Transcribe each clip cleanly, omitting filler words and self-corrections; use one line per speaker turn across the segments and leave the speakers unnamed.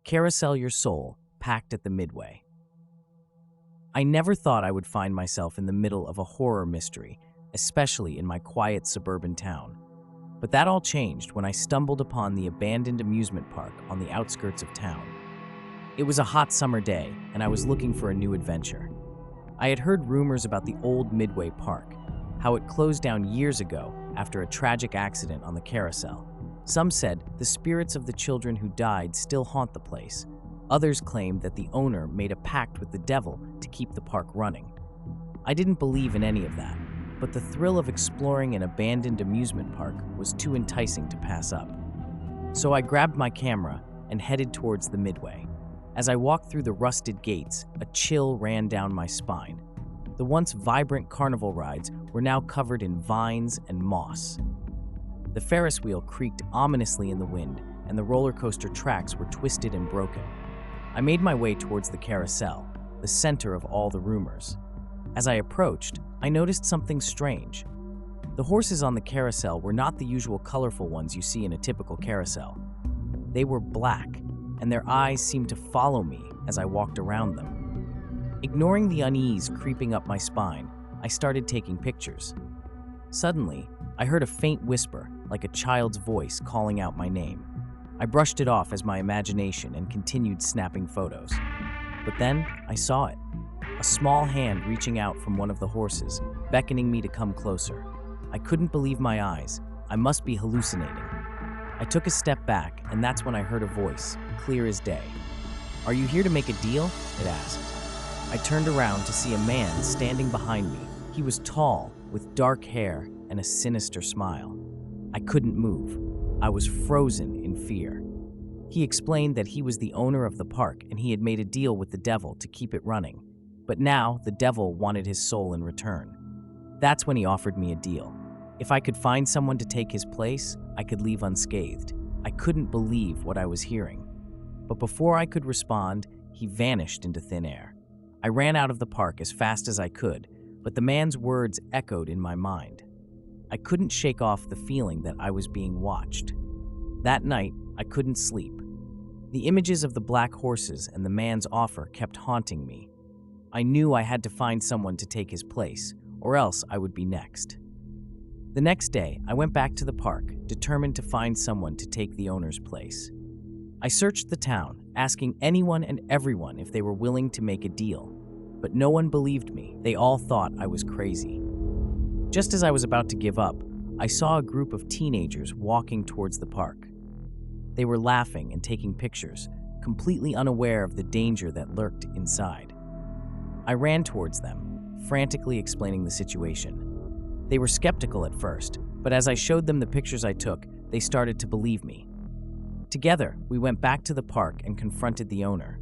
Carousel your soul, Pact at the Midway. I never thought I would find myself in the middle of a horror mystery, especially in my quiet suburban town. But that all changed when I stumbled upon the abandoned amusement park on the outskirts of town. It was a hot summer day, and I was looking for a new adventure. I had heard rumors about the old Midway Park, how it closed down years ago after a tragic accident on the Carousel. Some said the spirits of the children who died still haunt the place. Others claimed that the owner made a pact with the devil to keep the park running. I didn't believe in any of that, but the thrill of exploring an abandoned amusement park was too enticing to pass up. So I grabbed my camera and headed towards the Midway. As I walked through the rusted gates, a chill ran down my spine. The once vibrant carnival rides were now covered in vines and moss. The Ferris wheel creaked ominously in the wind, and the roller coaster tracks were twisted and broken. I made my way towards the Carousel, the center of all the rumors. As I approached, I noticed something strange. The horses on the Carousel were not the usual colorful ones you see in a typical carousel. They were black, and their eyes seemed to follow me as I walked around them. Ignoring the unease creeping up my spine, I started taking pictures. Suddenly, I heard a faint whisper, like a child's voice calling out my name. I brushed it off as my imagination and continued snapping photos. But then, I saw it. A small hand reaching out from one of the horses, beckoning me to come closer. I couldn't believe my eyes. I must be hallucinating. I took a step back, and that's when I heard a voice, clear as day. "Are you here to make a deal?" it asked. I turned around to see a man standing behind me. He was tall, with dark hair and a sinister smile. I couldn't move. I was frozen in fear. He explained that he was the owner of the park and he had made a deal with the devil to keep it running. But now the devil wanted his soul in return. That's when he offered me a deal. If I could find someone to take his place, I could leave unscathed. I couldn't believe what I was hearing. But before I could respond, he vanished into thin air. I ran out of the park as fast as I could, but the man's words echoed in my mind. I couldn't shake off the feeling that I was being watched. That night, I couldn't sleep. The images of the black horses and the man's offer kept haunting me. I knew I had to find someone to take his place, or else I would be next. The next day, I went back to the park, determined to find someone to take the owner's place. I searched the town, asking anyone and everyone if they were willing to make a deal. But no one believed me. They all thought I was crazy. Just as I was about to give up, I saw a group of teenagers walking towards the park. They were laughing and taking pictures, completely unaware of the danger that lurked inside. I ran towards them, frantically explaining the situation. They were skeptical at first, but as I showed them the pictures I took, they started to believe me. Together, we went back to the park and confronted the owner.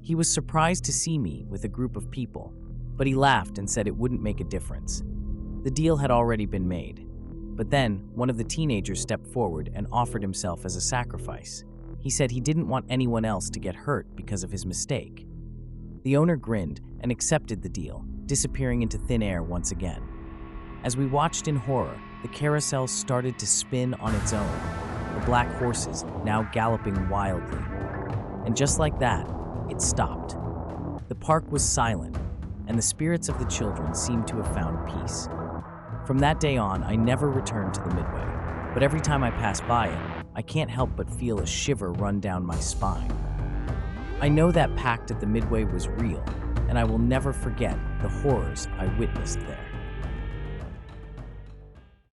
He was surprised to see me with a group of people, but he laughed and said it wouldn't make a difference. The deal had already been made. But then, one of the teenagers stepped forward and offered himself as a sacrifice. He said he didn't want anyone else to get hurt because of his mistake. The owner grinned and accepted the deal, disappearing into thin air once again. As we watched in horror, the carousel started to spin on its own, the black horses now galloping wildly. And just like that, it stopped. The park was silent, and the spirits of the children seemed to have found peace. From that day on, I never returned to the Midway, but every time I pass by it, I can't help but feel a shiver run down my spine. I know that Pact at the Midway was real, and I will never forget the horrors I witnessed there.